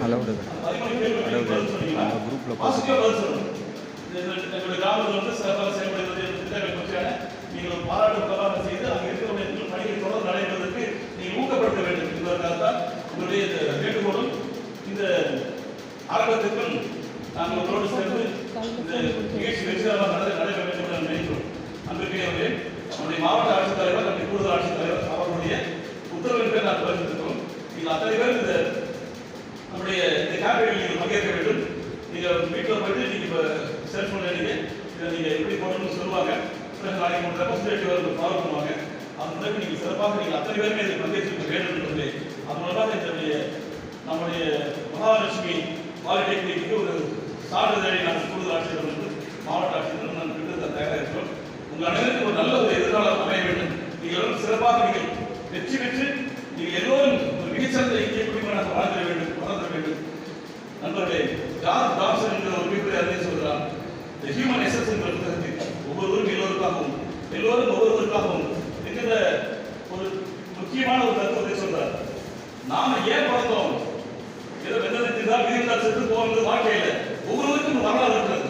Allowed குரூப்பில் எங்களுடைய கிராமத்தில் வந்து சிறப்பாக செயல்படுவது திட்டங்கள் பற்றியான நீங்கள் பாராட்டு பிரகாரம் செய்து அங்கே இருக்கிறவங்க பணியை தொடர்ந்து நடைபெறுவதற்கு நீங்கள் ஊக்கப்படுத்த வேண்டும் என்பதற்காக தான் உங்களுடைய வேண்டுகோளும் இந்த ஆரம்பத்திற்கும் நாங்கள் உங்களோடு சேர்ந்து இந்த நிகழ்ச்சி வெற்றிகரமாக நடைபெற வேண்டும் என்று நினைக்கிறோம். அன்றைக்கு நம்முடைய மாவட்ட ஆட்சித்தலைவர் நம்முடைய கூடுதல் ஆட்சித்தலைவர் அவர்களுடைய உத்தரவின் பேர் நான் பரிந்துரைக்கிறோம். நீங்கள் அத்தனை பேர் இந்த நம்முடைய இந்த கேம்பெயினில் நீங்கள் பங்கேற்க வேண்டும். நீங்கள் வீட்டில் போயிட்டு நீங்கள் இப்போ செல்ஃபோனில் நீங்கள் எப்படி போடணும்னு சொல்லுவாங்க. பிறகு நாளைக்கு உங்கள் ரெப்ரஸன்டேட்டிவ் வந்து ஃபாலோ பண்ணுவாங்க. அதன் பிறகு நீங்கள் சிறப்பாக நீங்கள் அத்தனை பேருமே இதில் பங்கேற்க வேண்டும் என்பதை அது மூலமாக நம்முடைய மகாலட்சுமி பாலிடெக்னிக்கு ஒரு சான்றிதழை நாங்கள் கூடுதல் ஆட்சியர் வந்து மாவட்ட ஆட்சியர் நாங்கள் பெற்று தயாராக இருக்கிறோம். உங்கள் அனைவருக்கும் ஒரு நல்ல ஒரு எதிர்காலம் அமைய வேண்டும். நீங்கள் எல்லோரும் சிறப்பாக நீங்கள் வெற்றி பெற்று நீங்கள் எல்லோரும் ஒரு மிகச்சிறந்த இந்திய குடிமகனாக வாழ்ந்துட வேண்டும், வளர்ந்துட வேண்டும். நண்பர்களே, ஜான் டாப்சன் என்ற ஒரு மிகப்பெரிய அறிஞர் சொல்கிறார், இந்த ஹியூமன் எசன்ஸ் என்ற புத்தகத்தில் ஒவ்வொருவரும் எல்லோருக்காகவும் எல்லோரும் ஒவ்வொருவருக்காகவும் என்கிற ஒரு முக்கியமான ஒரு தத்துவத்தை சொல்றார். நாம ஏன் பிறந்தோம், ஏதோ வெள்ளத்தில் தான் விதிந்தால் செத்து போகிறது வாழ்க்கையில் ஒவ்வொருவருக்கும் வரலாறு இருக்கிறது.